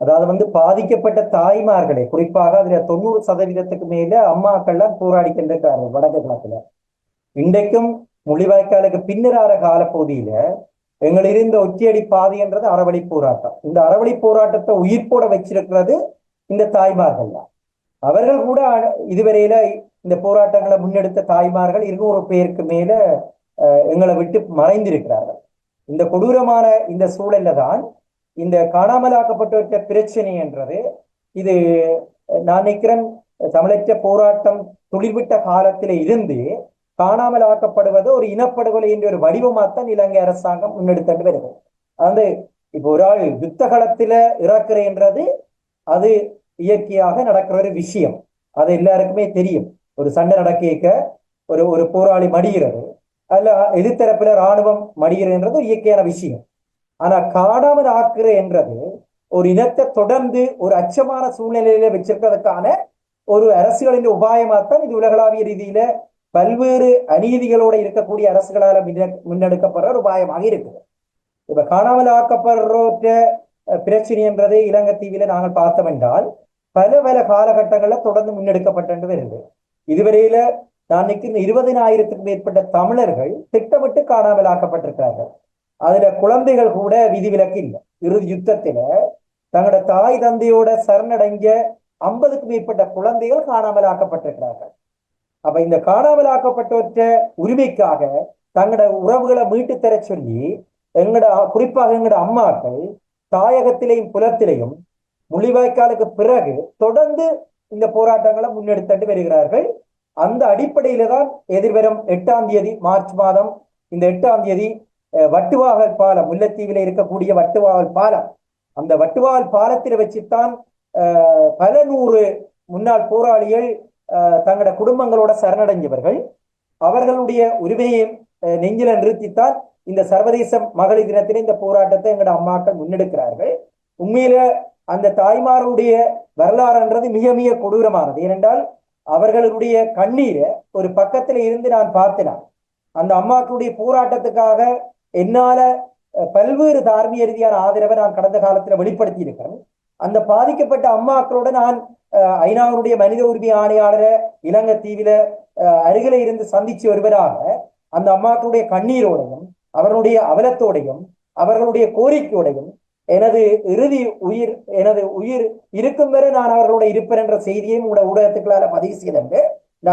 அதாவது பாதிக்கப்பட்ட தாய்மார்களே, குறிப்பாக அதுல 90% மேல அம்மாக்கள்லாம் போராடி கொண்டிருக்கார்கள் வடக்கு கிழக்குல. இன்றைக்கும் முள்ளிவாய்க்காலுக்கு பின்னரான காலப்பகுதியில எங்கள் இருந்த ஒற்றியடி பாதை என்றது அறவழி போராட்டம். இந்த அறவழி போராட்டத்தை உயிர்ப்போட வச்சிருக்கிறது இந்த தாய்மார்கள் தான். அவர்கள் கூட இதுவரையில இந்த போராட்டங்களை முன்னெடுத்த தாய்மார்கள் 200 பேருக்கு மேல எங்களை விட்டு மறைந்திருக்கிறார்கள். இந்த கொடூரமான இந்த சூழல்ல தான் இந்த காணாமலாக்கப்பட்ட பிரச்சனை என்றது இது நான் நினைக்கிறேன் தமிழற்ற போராட்டம் துளிர்விட்ட காலத்தில இருந்து காணாமல் ஆக்கப்படுவது ஒரு இனப்படுகொலை என்ற ஒரு வடிவமாத்தான் இலங்கை அரசாங்கம் முன்னெடுத்து வருது. அது இப்போ ஒரு ஆள் யுத்த களத்தில இறக்குறேன்றது அது இயற்கையாக நடக்கிற ஒரு விஷயம். அது எல்லாருக்குமே தெரியும். ஒரு சண்டை நடக்க ஒரு ஒரு போராளி மடிகிறது, அல்ல எதிர்த்தரப்புல இராணுவம் மடிகிறதுன்றது இயற்கையான விஷயம். ஆனா காணாமல் ஆக்குற என்றது ஒரு இனத்தை தொடர்ந்து ஒரு அச்சமான சூழ்நிலையில வச்சிருக்கிறதுக்கான ஒரு அரசுகளின் உபாயமாத்தான் இது உலகளாவிய ரீதியில பல்வேறு அநீதிகளோட இருக்கக்கூடிய அரசுகளால முன்னெடுக்கப்படுற ஒரு உபாயமாக இருக்குது. இப்ப காணாமல் ஆக்கப்படுற பிரச்சனை என்றது இலங்கை தீவில நாங்கள் பார்த்தோம் என்றால் பல பல காலகட்டங்கள்ல தொடர்ந்து முன்னெடுக்கப்பட்டு வருது. இதுவரையில நான் நிற்கிற 20,000க்கும் மேற்பட்ட தமிழர்கள் திட்டமிட்டு காணாமல் ஆக்கப்பட்டிருக்கிறார்கள். அதுல குழந்தைகள் கூட விதிவிலக்கு இல்லை. இறுதி யுத்தத்தில தங்களோட தாய் தந்தையோட சரணடைஞ்ச 50க்கும் மேற்பட்ட குழந்தைகள் காணாமல் ஆக்கப்பட்டிருக்கிறார்கள். அப்ப இந்த காணாமல் ஆக்கப்பட்டவற்ற உரிமைக்காக தங்களோட உறவுகளை மீட்டு தர சொல்லி குறிப்பாக எங்களோட அம்மாக்கள் தாயகத்திலேயும் புலத்திலையும் முள்ளிவாய்க்காலுக்கு பிறகு தொடர்ந்து இந்த போராட்டங்களை முன்னெடுத்து வருகிறார்கள். அந்த அடிப்படையில தான் எதிர்வரும் 8ஆம் தேதி மார்ச் மாதம் இந்த 8ஆம் தேதி வட்டுவாகல் பாலம், முல்லைத்தீவில இருக்கக்கூடிய வட்டுவாகல் பாலம், அந்த வட்டுவாகல் பாலத்தில் வச்சுத்தான் பல நூறு முன்னாள் போராளிகள் தங்களோட குடும்பங்களோட சரணடைஞ்சவர்கள் அவர்களுடைய உரிமையை நெஞ்சில நிறுத்தித்தான் இந்த சர்வதேச மகளிர் தினத்திலே இந்த போராட்டத்தை எங்களோட அம்மாக்கள் முன்னெடுக்கிறார்கள். உண்மையில அந்த தாய்மாருடைய வரலாறுன்றது மிக மிக கொடூரமானது. ஏனென்றால் அவர்களுடைய கண்ணீரை ஒரு பக்கத்துல இருந்து நான் பார்த்தேன். அந்த அம்மாக்களுடைய போராட்டத்துக்காக என்னால பல்வேறு தார்மீக ரீதியான ஆதரவை நான் கடந்த காலத்துல வெளிப்படுத்தி இருக்கிறேன். அந்த பாதிக்கப்பட்ட அம்மாக்களோட நான் ஐநாவுடைய மனித உரிமை ஆணையாளரை இலங்கை தீவில அருகில இருந்து சந்திச்சு வருவதாக அந்த அம்மாக்களுடைய கண்ணீரோடையும் அவர்களுடைய அவலத்தோடையும் அவர்களுடைய கோரிக்கையோடையும் எனது உயிர் இருக்கும் வரை நான் அவர்களோட இருப்பேன் என்ற செய்தியையும் ஊடகத்துக்களால பதிவு செய்தேன்.